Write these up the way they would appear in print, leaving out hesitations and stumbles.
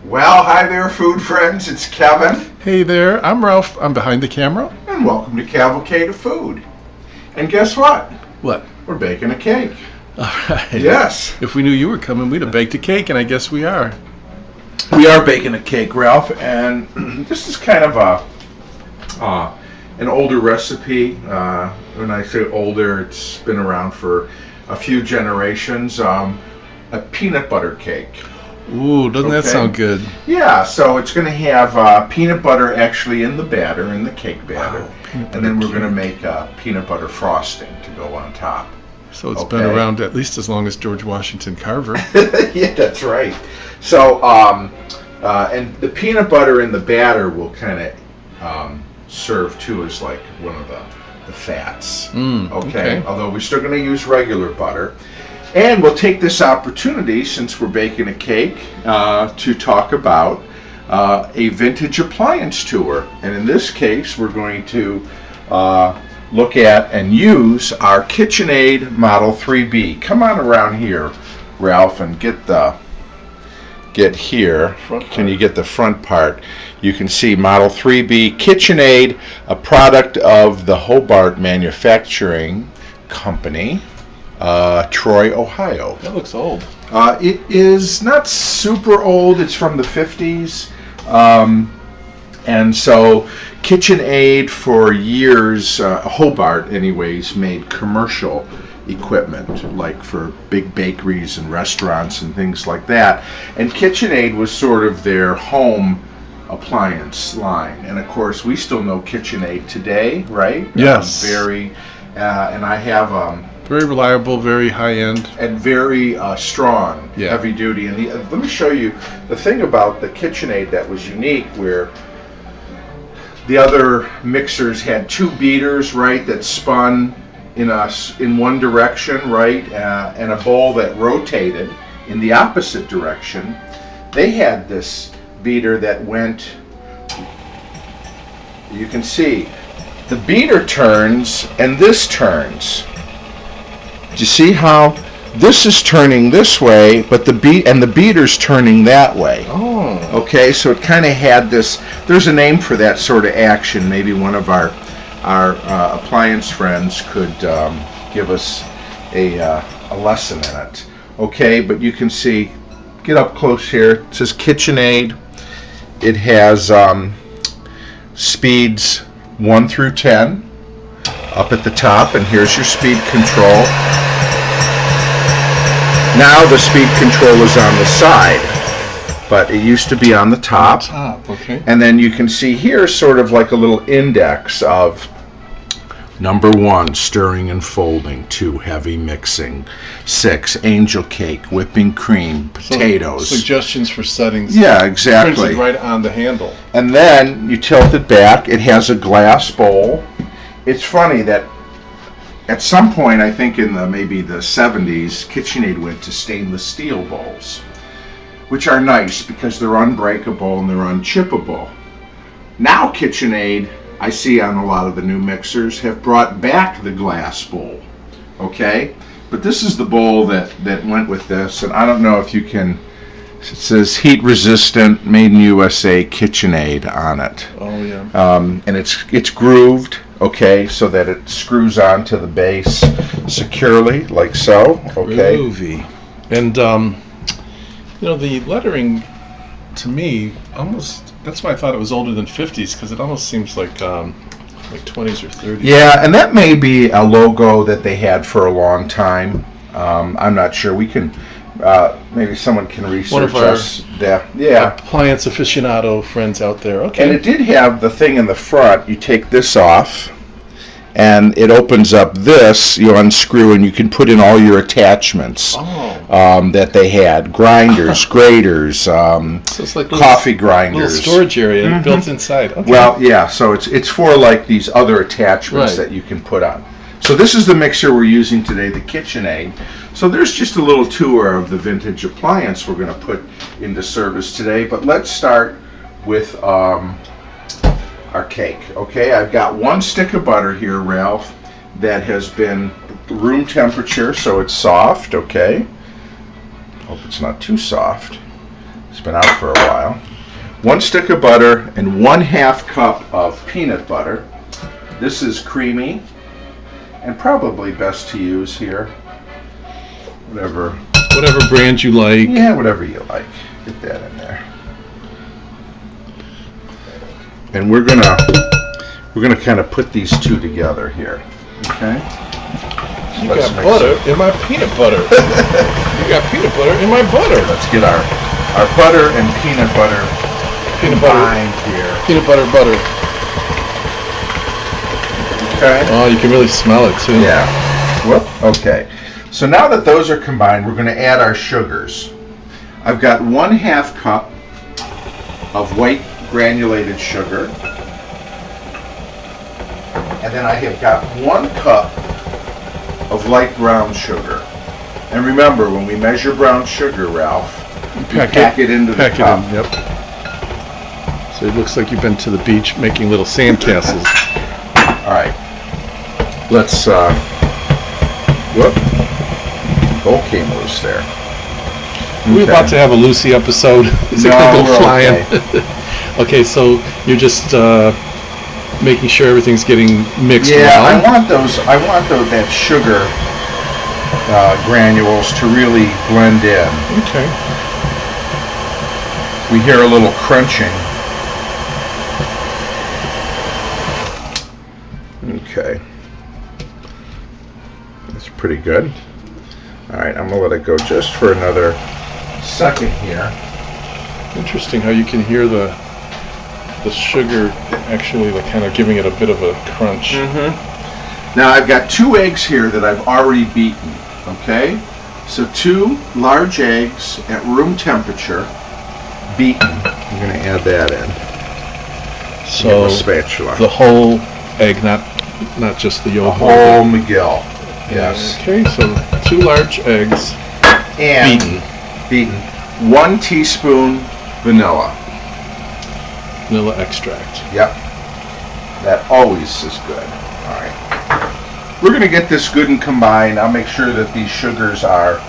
Well, hi there, food friends. It's Kevin, Hey there, I'm Ralph. I'm behind the camera. and welcome to Cavalcade of Food. And guess what? What? We're baking a cake. All right. Yes, If we knew you were coming, we'd have baked a cake, and I guess we are. we are baking a cake, Ralph, and this is kind of an older recipe. When I say older, it's been around for a few generations. A peanut butter cake. Ooh, doesn't that Okay. sound good? Yeah, so it's going to have peanut butter actually in the batter, in the cake batter. Wow, peanut And then butter we're going to cake. make peanut butter frosting to go on top. So it's been Okay. around at least as long as George Washington Carver. Yeah, that's right. So, and the peanut butter in the batter will kind of serve too as like one of the fats. Okay. Although we're still going to use regular butter. And we'll take this opportunity, since we're baking a cake, to talk about a vintage appliance tour. And in this case, we're going to look at and use our KitchenAid Model 3B. Come on around here, Ralph, and get here. Front Can you part. get the front part? You can see Model 3B KitchenAid, a product of the Hobart Manufacturing Company, Troy, Ohio. That looks old. It is not super old. It's from the 50s. And so KitchenAid for years, Hobart anyways, made commercial equipment like for big bakeries and restaurants and things like that. And KitchenAid was sort of their home appliance line. And of course, we still know KitchenAid today, right? Yes. And I have Very reliable, very high-end. and very strong, Yeah. heavy duty. And let me show you the thing about the KitchenAid that was unique, where the other mixers had two beaters, right, that spun in one direction, right, and a bowl that rotated in the opposite direction. They had this beater that went. You can see the beater turns and this turns. Do you see how this is turning this way, but the beater's turning that way? Oh. Okay, so it kind of had this. There's a name for that sort of action. Maybe one of our appliance friends could give us a lesson in it. Okay, but you can see. Get up close here. It says KitchenAid. It has speeds 1 through 10 up at the top, and here's your speed control. Now the speed control is on the side, but it used to be on the top. Okay. And then you can see here sort of like a little index of number 1, stirring and folding; 2, heavy mixing; 6, angel cake, whipping cream, potatoes. Suggestions for settings. Yeah, exactly. Printed right on the handle. And then you tilt it back. It has a glass bowl. It's funny that at some point, I think in maybe the 70s, KitchenAid went to stainless steel bowls, which are nice because they're unbreakable and they're unchippable. Now KitchenAid, I see on a lot of the new mixers, have brought back the glass bowl. Okay? But this is the bowl that went with this, and I don't know if you can. It says heat resistant, made in USA, KitchenAid on it. Oh, yeah. And it's grooved, okay, so that it screws onto the base securely, like so. Okay. Groovy. And, the lettering, to me, almost, that's why I thought it was older than 50s, because it almost seems like 20s or 30s. Yeah, and that may be a logo that they had for a long time. I'm not sure. We can. Maybe someone can research One of our us. Yeah. appliance aficionado friends out there. Okay. And it did have the thing in the front. You take this off, and it opens up this. You unscrew, and you can put in all your attachments that they had: grinders, graters, So it's like coffee little grinders. storage area built inside. Okay. Well, yeah. So it's for like these other attachments Right. that you can put on. So this is the mixer we're using today, the KitchenAid. So there's just a little tour of the vintage appliance we're going to put into service today. But let's start with our cake. Okay, I've got 1 stick of butter here, Ralph, that has been room temperature, so it's soft. Okay, hope it's not too soft. It's been out for a while. 1 stick of butter and 1/2 cup of peanut butter. This is creamy and probably best to use here. Whatever brand you like. Yeah, whatever you like. Get that in there. And we're gonna kind of put these two together here. Okay. You got butter in my peanut butter. You got peanut butter in my butter. Let's get our butter and peanut butter combined here. Peanut butter. Okay. Oh, you can really smell it too. Yeah. Whoop. Okay. So now that those are combined, we're going to add our sugars. I've got 1/2 cup of white granulated sugar. And then I have got 1 cup of light brown sugar. And remember, when we measure brown sugar, Ralph, we pack it into the cup. Yep. So it looks like you've been to the beach making little sandcastles. All right. Let's, whoop. Bowl came loose there. We're about to have a Lucy episode. Is it going to go flying? Okay. Okay, so you're just making sure everything's getting mixed well. Yeah, I want that sugar granules to really blend in. Okay. We hear a little crunching. Okay. That's pretty good. All right, I'm going to let it go just for another second here. Interesting how you can hear the sugar actually like kind of giving it a bit of a crunch. Mm-hmm. Now I've got 2 eggs here that I've already beaten. Okay, so 2 large eggs at room temperature, beaten. I'm going to add that in. So with a spatula. The whole egg, not just the yolk. The whole McGill. Yes. Okay, so 2 large eggs and beaten. 1 teaspoon vanilla. Vanilla extract. Yep. That always is good. All right. We're going to get this good and combined. I'll make sure that these sugars are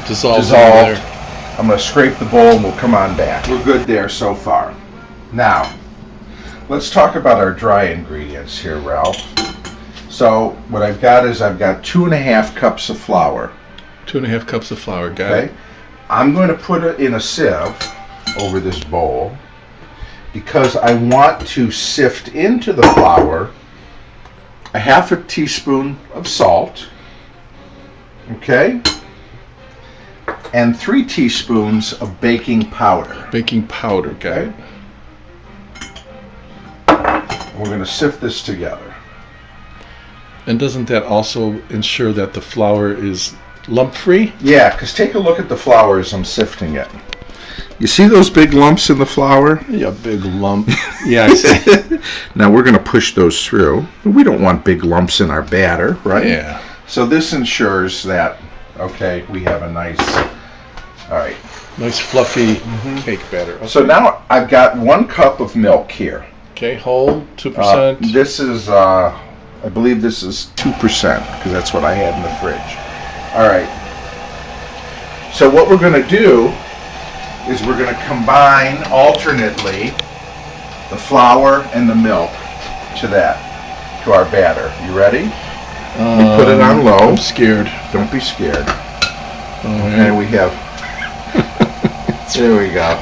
dissolved. I'm going to scrape the bowl and we'll come on back. We're good there so far. Now, let's talk about our dry ingredients here, Ralph. So what I've got is 2.5 cups of flour. 2.5 cups of flour, got it. I'm going to put it in a sieve over this bowl because I want to sift into the flour a 1/2 teaspoon of salt, okay, and 3 teaspoons of baking powder. Baking powder, got it. We're going to sift this together. And doesn't that also ensure that the flour is lump-free? Yeah, because take a look at the flour as I'm sifting it. You see those big lumps in the flour? Yeah, big lump. Yeah, I see. Now we're going to push those through. We don't want big lumps in our batter, right? Yeah. So this ensures that, okay, we have a nice, all right. Nice fluffy cake batter. Okay. So now I've got 1 cup of milk here. Okay, whole, 2%. This is, I believe this is 2% because that's what I had in the fridge. All right. So what we're going to do is we're going to combine alternately the flour and the milk to our batter. You ready? We put it on low. I'm scared. Don't be scared. Right. And we have, there we go.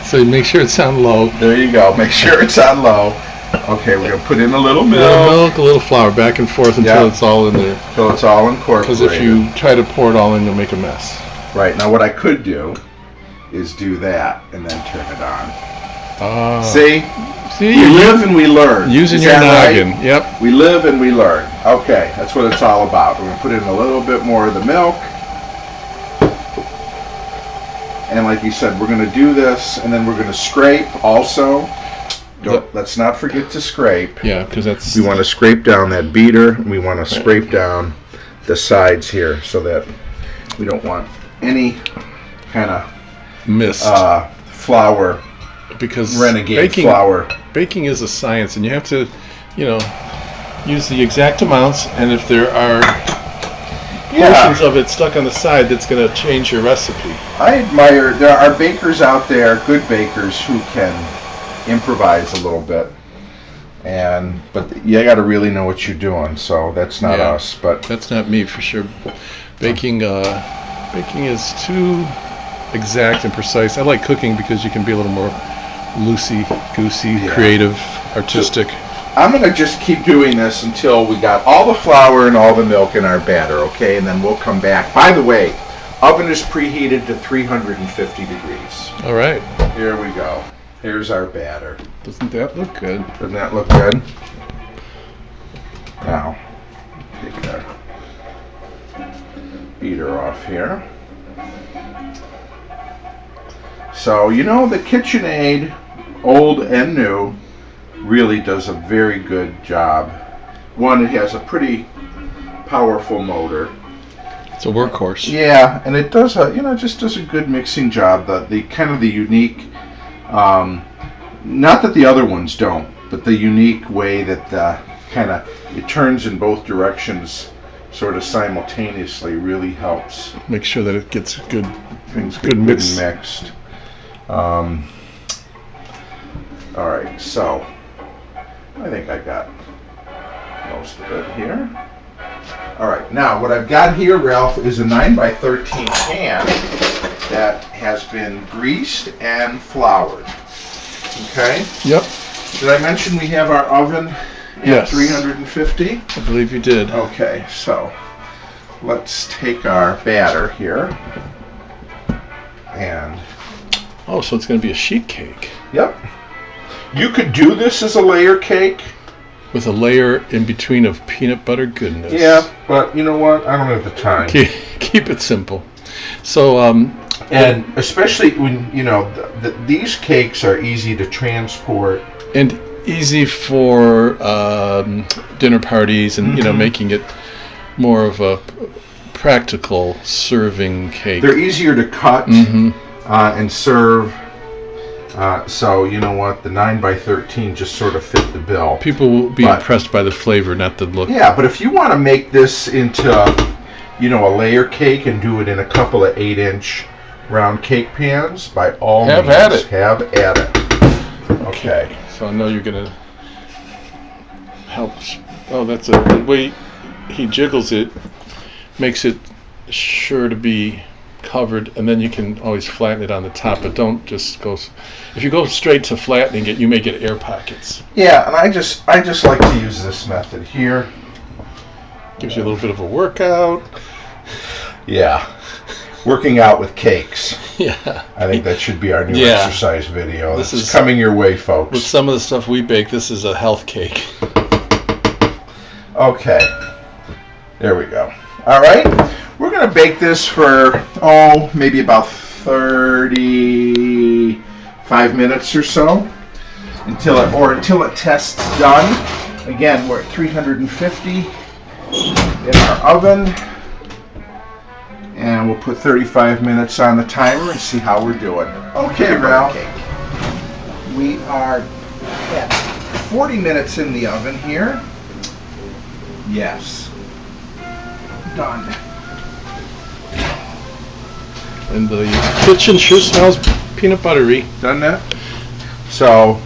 So make sure it's on low. There you go. Make sure it's on low. Okay, we're going to put in a little A milk. little milk, a little flour, back and forth until it's all in there. Until it's all incorporated. Because if you try to pour it all in, you'll make a mess. Right, now what I could do is do that and then turn it on. See? We live and we learn. Using your noggin. Right? Yep. We live and we learn. Okay, that's what it's all about. We're going to put in a little bit more of the milk. And like you said, we're going to do this and then we're going to scrape also. Let's not forget to scrape. Yeah, because that's... We want to scrape down that beater. And we want to scrape down the sides here so that we don't want any kind of mist. Flour. Because renegade flour. Baking is a science, and you have to, use the exact amounts. And if there are portions of it stuck on the side that's going to change your recipe. I admire, there are bakers out there, good bakers, who can improvise a little bit. But you got to really know what you're doing, so that's not us. But that's not me for sure. Baking is too exact and precise. I like cooking because you can be a little more loosey-goosey, creative, artistic. I'm going to just keep doing this until we got all the flour and all the milk in our batter, okay? And then we'll come back. By the way, oven is preheated to 350 degrees. All right. Here we go. Here's our batter. Doesn't that look good? Doesn't that look good? Now, take our beater off here. So, you know, the KitchenAid, old and new, really does a very good job. One, it has a pretty powerful motor. It's a workhorse. Yeah, and it does just does a good mixing job. The kind of the unique, not that the other ones don't, but the unique way that it turns in both directions sort of simultaneously really helps. Make sure that it gets good mixed. All right, so I think I got most of it here. All right, now what I've got here, Ralph, is a 9x13 pan that has been greased and floured. Okay? Yep. Did I mention we have our oven at 350? I believe you did. Okay, so let's take our batter here and... Oh, so it's going to be a sheet cake. Yep. You could do this as a layer cake. With a layer in between of peanut butter goodness. Yeah, but you know what? I don't have the time. Keep it simple. So, and especially when, these cakes are easy to transport. And easy for dinner parties and, making it more of a practical serving cake. They're easier to cut and serve. So, you know what? The 9x13 just sort of fit the bill. People will be impressed by the flavor, not the look. Yeah, but if you want to make this into, a layer cake and do it in a couple of 8-inch round cake pans, by all means, have at it. Okay. So I know you're going to help. Oh, that's the way he jiggles it, makes it sure to be covered, and then you can always flatten it on the top, but don't just go. If you go straight to flattening it, you may get air pockets. Yeah, and I just like to use this method here. Gives you a little bit of a workout. Yeah, working out with cakes. Yeah, I think that should be our new exercise video. This is coming your way, folks. With some of the stuff we bake, this is a health cake. Okay, there we go. All right. We're going to bake this for, maybe about 35 minutes or so until it tests done. Again, we're at 350 in our oven, and we'll put 35 minutes on the timer and see how we're doing. Okay, Ralph. We are at 40 minutes in the oven here. Yes. Done. And the kitchen sure smells peanut buttery. Doesn't it? So,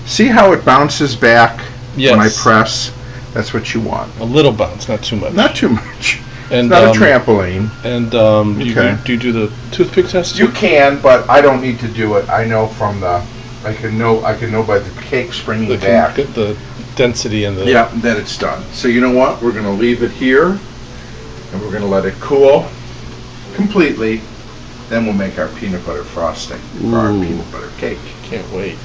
see how it bounces back when I press? That's what you want. A little bounce, not too much. Not too much. And, it's not a trampoline. And do you do the toothpick test? You can, but I don't need to do it. I know from I can know by the cake springing back. The density and the... Yeah, that it's done. So you know what? We're going to leave it here, and we're going to let it cool completely. Then we'll make our peanut butter frosting for our peanut butter cake. Can't wait.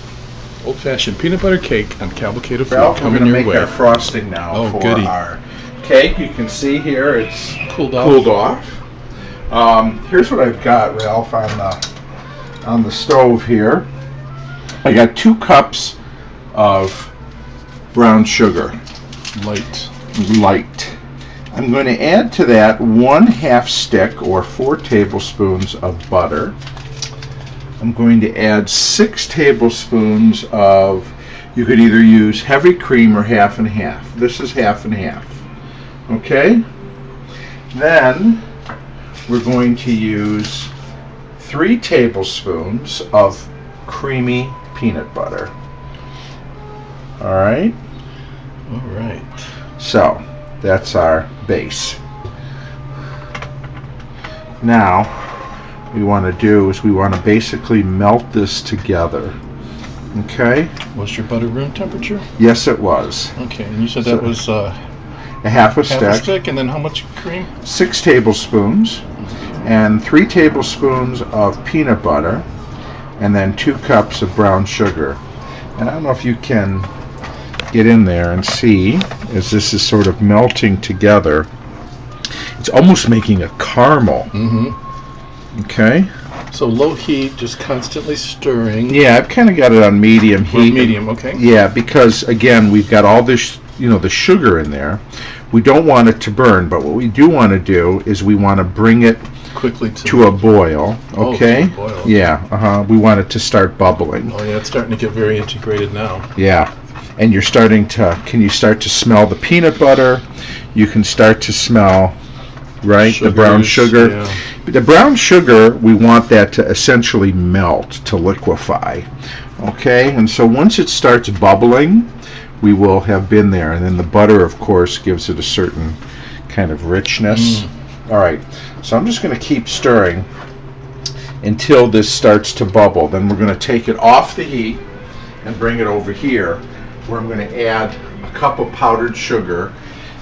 Old-fashioned peanut butter cake on Cavalcade of food coming your way. We're going to make our frosting now for our cake. You can see here it's cooled off. Here's what I've got, Ralph, on the stove here. I got 2 cups of brown sugar. Light. I'm going to add to that 1/2 stick or 4 tablespoons of butter. I'm going to add 6 tablespoons of, you could either use heavy cream or half and half. This is half and half. Okay? Then we're going to use 3 tablespoons of creamy peanut butter. All right. All right. So that's our base. Now, what we want to do is we want to basically melt this together. Okay? Was your butter room temperature? Yes, it was. Okay, and you said that was a half a stick, and then how much cream? 6 tablespoons, and 3 tablespoons of peanut butter, and then 2 cups of brown sugar. And I don't know if you can get in there and see, as this is sort of melting together, it's almost making a caramel. Mm-hmm. Okay? So low heat, just constantly stirring. Yeah, I've kind of got it on medium heat. Medium, okay. Yeah, because again, we've got all this, the sugar in there. We don't want it to burn, but what we do want to do is we want to bring it quickly to a boil. Okay? To a boil. Yeah, we want it to start bubbling. Oh yeah, it's starting to get very integrated now. Yeah. And you're can you start to smell the peanut butter? You can start to smell, right, the brown sugar. Yeah. The brown sugar, we want that to essentially melt, to liquefy. Okay, and so once it starts bubbling, we will have been there. And then the butter, of course, gives it a certain kind of richness. All right, so I'm just going to keep stirring until this starts to bubble. Then we're going to take it off the heat and bring it over here, where I'm going to add a cup of powdered sugar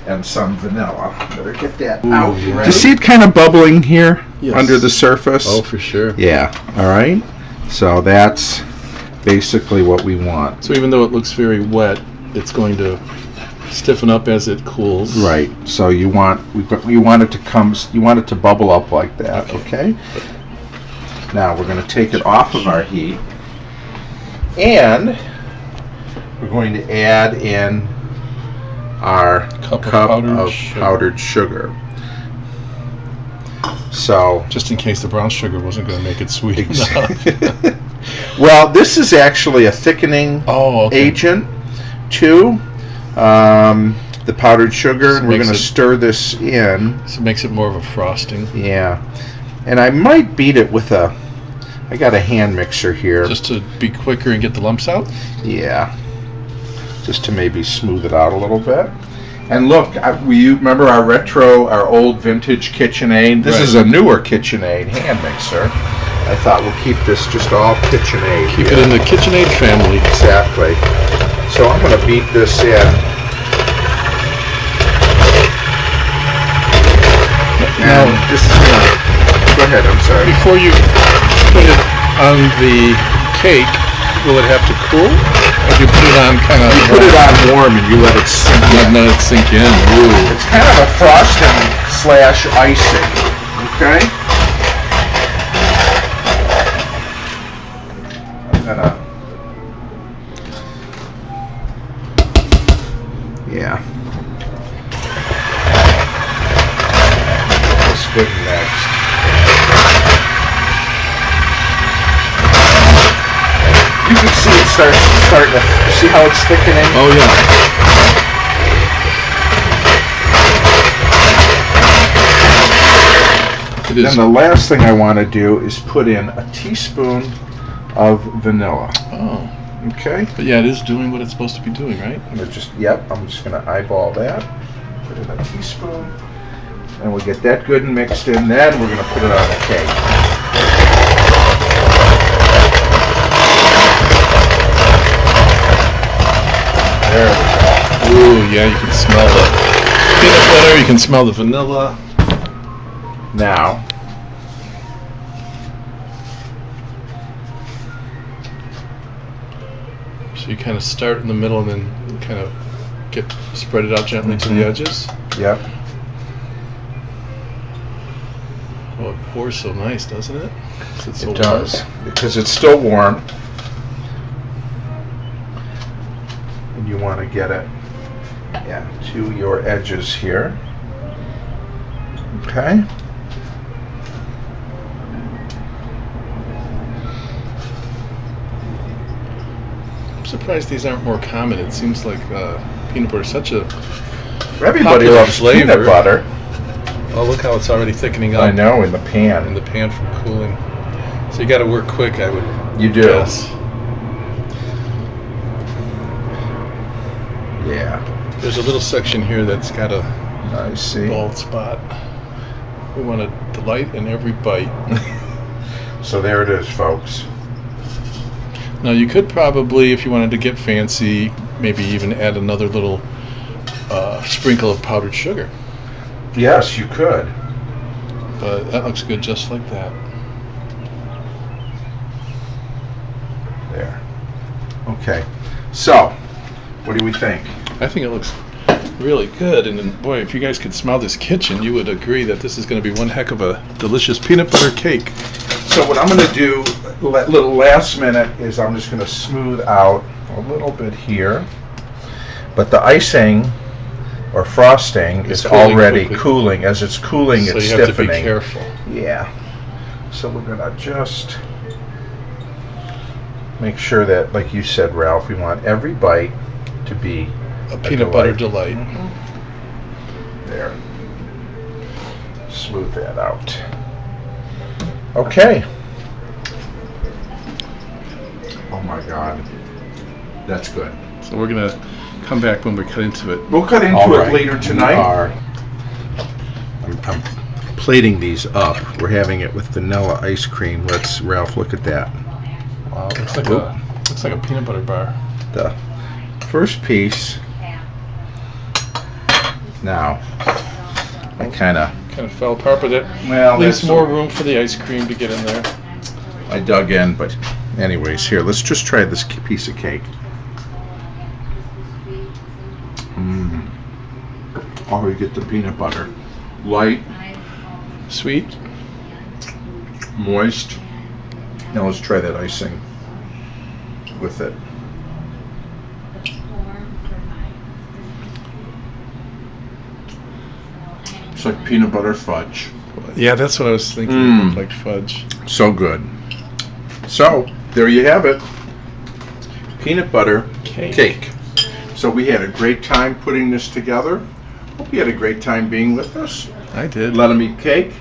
and some vanilla. Better get that out. Yeah. Do you see it kind of bubbling here? Yes. Under the surface? Oh, for sure. Yeah. All right. So that's basically what we want. So even though it looks very wet, it's going to stiffen up as it cools. Right. So you want it to bubble up like that. Okay. Now we're going to take it off of our heat, and we're going to add in our cup of powdered sugar. So, just in case the brown sugar wasn't going to make it sweet enough. Well, this is actually a thickening agent to the powdered sugar, so and we're going to stir this in. So it makes it more of a frosting. Yeah. And I might beat it with I got a hand mixer here. Just to be quicker and get the lumps out? Yeah. Just to maybe smooth it out a little bit. And look, you remember our old vintage KitchenAid? This is a newer KitchenAid hand mixer. I thought we'll keep this just all KitchenAid. Keep it in the KitchenAid family. Exactly. So I'm going to beat this in. And this is go ahead, I'm sorry. Before you put it on the cake, will it have to cool? Or do you put it on kind of... You put it on warm and you let it sink in. Let it sink in. Ooh. It's kind of a frosting / icing. Okay? I'm gonna... Yeah. That's good next. You can see it starting to see how it's thickening. Oh yeah. Then the last thing I want to do is put in a teaspoon of vanilla. Oh. Okay. But yeah, it is doing what it's supposed to be doing, right? I'm just going to eyeball that. Put in a teaspoon. And we'll get that good and mixed in. Then we're going to put it on the cake. There we go. Ooh, yeah, you can smell the peanut butter, you can smell the vanilla. Now, so you kind of start in the middle and then kind of spread it out gently to the edges. Yep. Oh, it pours so nice, doesn't it? It does, because it's still warm. And you want to get it to your edges here. Okay. I'm surprised these aren't more common. It seems like peanut butter is such a Everybody popular loves flavor. peanut butter. Oh, look how it's already thickening up. I know, in the pan. In the pan from cooling. So you got to work quick, I would You do. guess. Yeah. There's a little section here that's got a I see. bald spot. We want to delight in every bite. So there it is, folks. Now you could probably, if you wanted to get fancy, maybe even add another little sprinkle of powdered sugar. Yes, you could. But that looks good just like that. There. Okay. So, what do we think? I think it looks really good. And then, boy, if you guys could smell this kitchen, you would agree that this is going to be one heck of a delicious peanut butter cake. So what I'm going to do, little last minute, is I'm just going to smooth out a little bit here. But the icing or frosting It's is cooling already quickly. cooling. As it's cooling, So it's you have stiffening. to be careful. Yeah. So we're going to just make sure that, like you said, Ralph, we want every bite to be A peanut butter delight. delight. There. Smooth that out. Okay. Oh my God. That's good. So we're going to come back when we cut into it. We'll cut into All it right. later tonight. I'm plating these up. We're having it with vanilla ice cream. Let's, Ralph, look at that. Wow, it looks like a peanut butter bar. The first piece. Now, I kind of Fell apart, but it leaves more room for the ice cream to get in there. I dug in, but anyways, here, let's just try this piece of cake. Oh, we get the peanut butter. Light, Sweet. moist. Now let's try that icing with it. It's like peanut butter fudge. Yeah, that's what I was thinking. It looked like fudge. So good. So, there you have it. Peanut butter cake. So we had a great time putting this together. Hope you had a great time being with us. I did. Let them eat cake.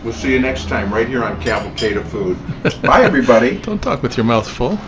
We'll see you next time right here on Cavalcade of Food. Bye, everybody. Don't talk with your mouth full.